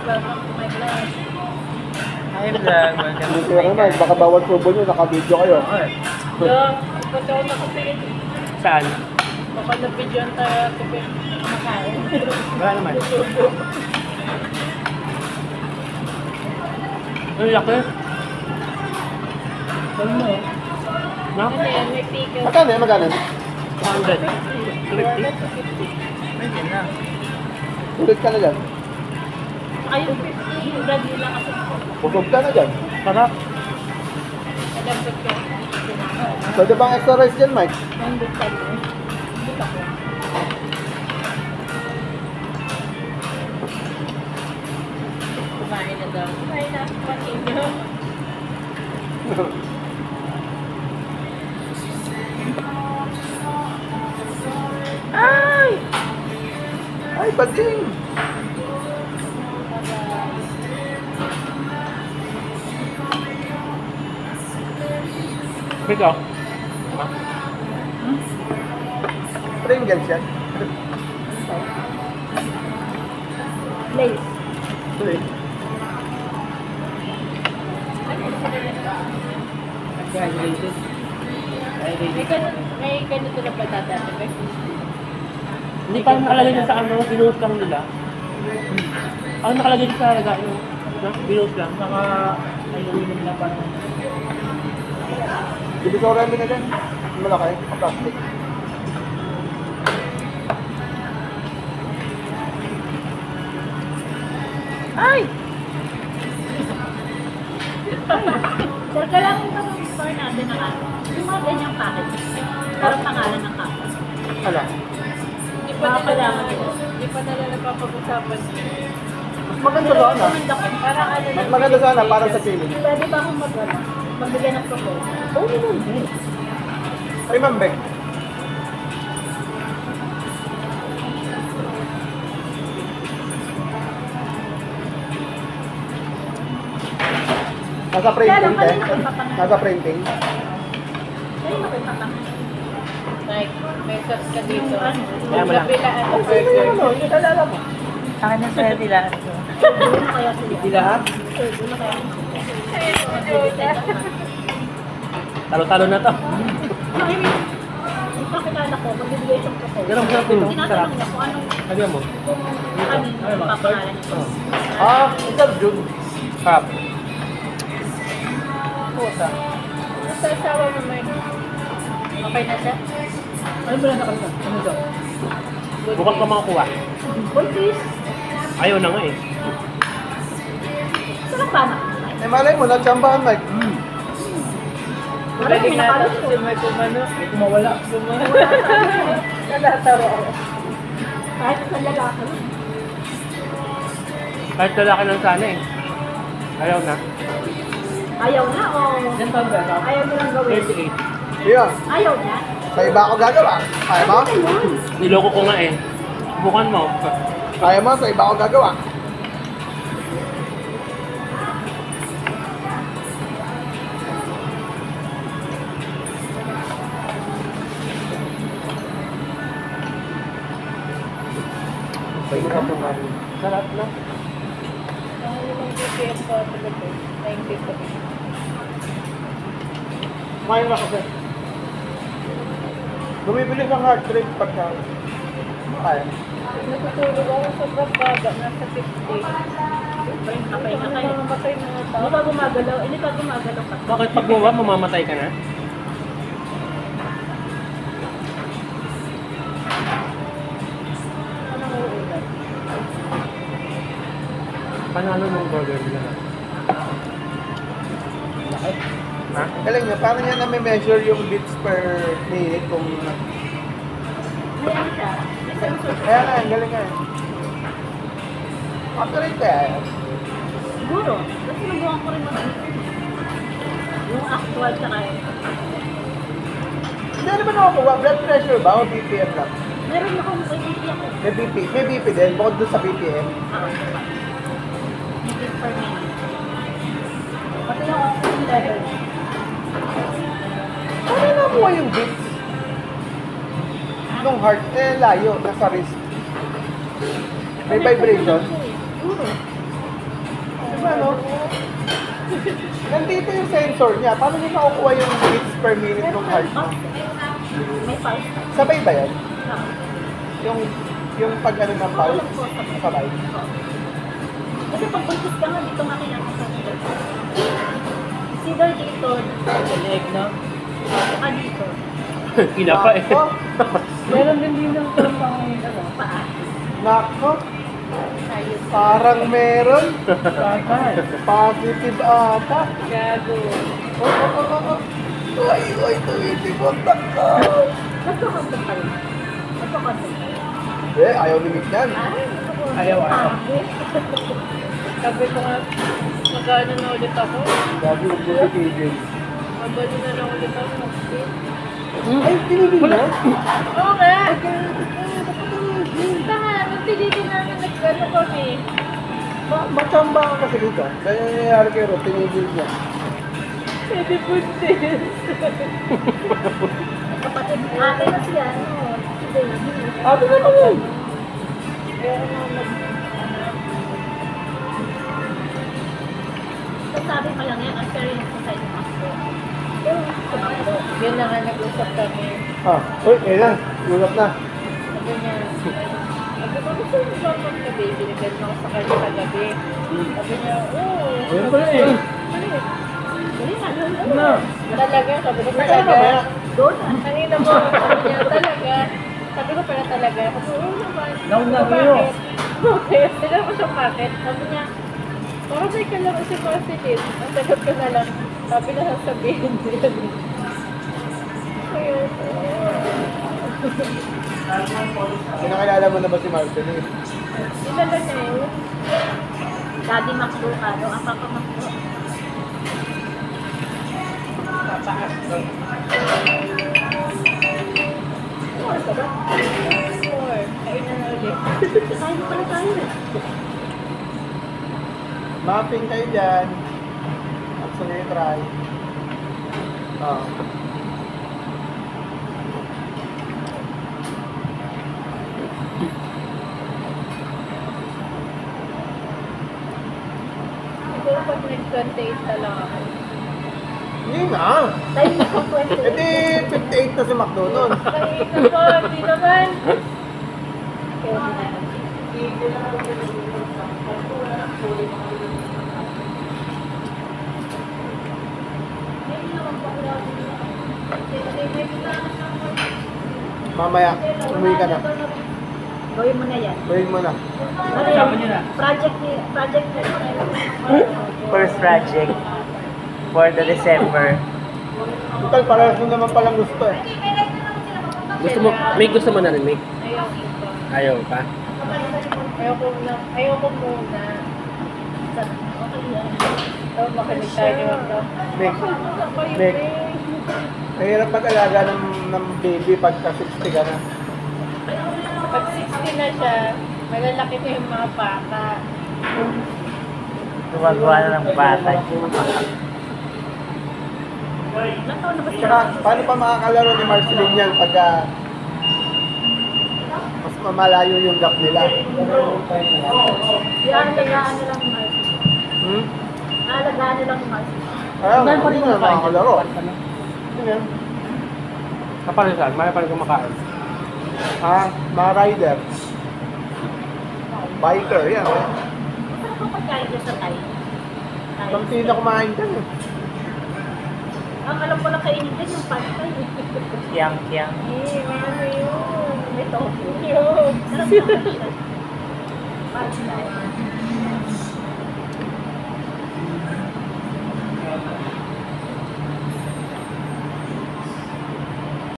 welcome to my vlog. Hi vlog, welcome to Pero my naman, vlog. baka bawal subo nyo, naka-video kayo. Ba't ako nakapigil? Saan? Baka na-videoan tayo tipid kumakain. Wala naman. Ang laki. Ano mo? No? Ano yan, may pickle. Magkano yan? Magkano? 100. 50. Pwede na. Ulit ka na dyan. Ayun, 50. Brad nila kasi. Busog ka na dyan. Sarap. Nalambot ko. Pwede bang extra rice dyan, Mike? Nandun ka mo. Nandun ako. Kumain na daw. Kumain na. Kumain na. Ay! Ay, bading! Ito. Pringles yan. Lace. Ulit. Hydrated. May ganito na ba tatapos? Hindi pa nakalagay na sa ano, binuhos lang nila. Ang nakalagay sa laga, no? Binuhos lang. Saka, ayun nila pa. Divisoran mo na dyan. Malaki. Plastic. Ay! Sir, kailangan pa ng store natin ng ano? Yung mga ganyang packet. Parang pangalan ng kapal. Hala. Hindi pa nila Hindi pa nila napapag-usapan. Mas maganda sana. Parang ano Mas maganda sana para sa challenge. Pwede ba akong magbigay ng proposal? Oo naman. Ay, Ma'am Beck. Nasa printing, te. Nasa printing. Ay, makita Like, may sauce ka dito. Kaya mo lang. Kabilaan ng Sino yung ano? burger. Yung kalala mo. Akin na sa'yo nila. Doon kaya sila. Hindi lahat? Doon na kaya. Talo-talo na to. Yung kakilala ko, magbibigay siyang proposal. Ganun sarap ito. Sarap. Tinatanong niya kung anong Sabihan mo. kanino papangalan niya. Ah, ikaw, June. Sarap. Puta. Sa asawa mo, Mike. Okay na siya? Ano ba na nakalita? Ano daw? Bukas pa makakuha. Uy, please. Ayaw na nga eh. Sarap ba na? Eh, malay mo, natsambahan, Mike. Marami nakalo si Mike kumano. May kumawala. Nalataro ako. Kahit sa lalaki. Kahit lalaki lang sana eh. Ayaw na. Ayaw na o ayaw mo lang gawin? 38. Yeah. Ayaw na? Sa iba ako gagawa. Kaya mo? Niloko ko nga eh. Bukan mo. Kaya mo, sa iba ako gagawa. Sarap na. Ang limang BPM ko at ito. 90 ko. Kumain na kasi. Bumibili kang hard drink pagka. Kaya. Natutulog ako sa brabada. Nasa 50. Napay na kayo. Namatay na nga tao. Hindi pa gumagalaw. Hindi pa gumagalaw ka. Bakit pag buwa, mamamatay ka na? Anong uulan? Panalo ng burger nila. Ha? Galing niya, paano niya na-measure yung beats per minute kung... May ano siya? May sensor. Kaya nga, ang galing nga eh. Accurate kaya. Siguro. Kasi nabuhan ko rin naman. Yung actual sa kaya. Hindi naman nakukuha. Blood pressure ba o BPM lang? Meron akong IBP ako. May BP din, bukod doon sa BPM. Beats per minute. Pati yung oxygen level. Paano nakuha yung beats? Nung heart, layo, nasa wrist. May vibration. Siguro. ano? Nandito yung sensor niya. Paano niya makukuha yung beats per minute ng heart mo? May pulse. Sabay ba yan? Ah. Yung pag ano ng pulse? Sabay. Kasi pag buntis ka nga, dito nga kinakasal. Either dito, Sa leg, no? saka dito. Kinapa eh. Nako. Meron din din ng pang ano. Paa. Nako. Tayo. Parang meron. Bakal. Positive ata. Gago. Uy, tuwiti-buntak ka. Nagpakontak ka rin. Nagpakontak ka rin. Ayaw ni Mick yan. Ayaw. Sabi ko nga, magano na ulit ako. Gabi, magbuti KJ. Mabali na lang ulit ako. Ay, tinigil mo? Oo nga. Tanga, magpilitin namin nagkano kami. Machamba ka kasi dito. Kaya nangyayari kay Ro, tinigil niya. Pwede buntis. Kapatid, ate na siya. Si baby. Ate na naman. Kaya ano, sabi pa lang yan, unfair yung sa side ng ako. Pero sumakto. Yun na nga nag-usap kami. Uy, na. Ulap na. Sabi niya, sabi ko, gusto mo ba mag-baby? Nagano ako sa kanya sa gabi. Sabi niya, oo. Ayun pala eh. Dali na, Na. talaga, sabi ko May talaga. ano ba? Doon, kanina mo, sabi niya, talaga. Sabi ko pala talaga. Sabi ko, oo naman. Down na Bakit? kayo. Bakit? Tinanong ko siya bakit. Sabi niya, parang may kalaro si Marceline. Ang sagot ko na lang, sabi na sasabihin niya. Ayun. Kinakilala mo na ba si Martin? Ilala niya yun. Daddy Macdo ka, no? Ang Papa Macdo. Four ka ba? Four. Kainan na ulit. Kain na pala tayo eh. Mapping kayo dyan. At sa ngayon try. Siguro pag nag-28 na lang ako. Hindi na. Tayo ko 28. E di 58 na si McDo nun. Ay, nako, hindi naman. Kaya hindi naman. Mamaya, umuwi ka na. Gawin mo na yan. Gawin mo na. Ano Kasama niyo na. Project ni First project for the December. Total, parehas mo naman palang gusto eh. Gusto mo, may gusto mo na rin, Mick? Ayaw ko. Ayaw pa? Ayaw ko muna. Okay yan. Ito, makinig tayo ni Wanda. Nick, Nick. Mahirap mag-alaga ng baby pagka 60 ka na. Pag 60 na siya, malalaki na yung mga bata. Gumagawa na ng bata. Ilang taon na ba siya? Tsaka, paano pa makakalaro ni Marceline yan pagka mas mamalayo yung gap nila? Iaalagaan nila ni Marcy. Aalagaan nila ni Marcy. Kaya nga, hindi na makakalaro. Yun yan. Kapalisan, may pala kumakain. Mga rider. Biker, yan. Saan ko pagkain dyan sa Thai? Thai. Kampi na kumain ka eh. Ang alam ko lang kainin din yung pantay. Kiyang. Eh, may ano yun. May tofu. Yun. Sarap naman siya. Pantay.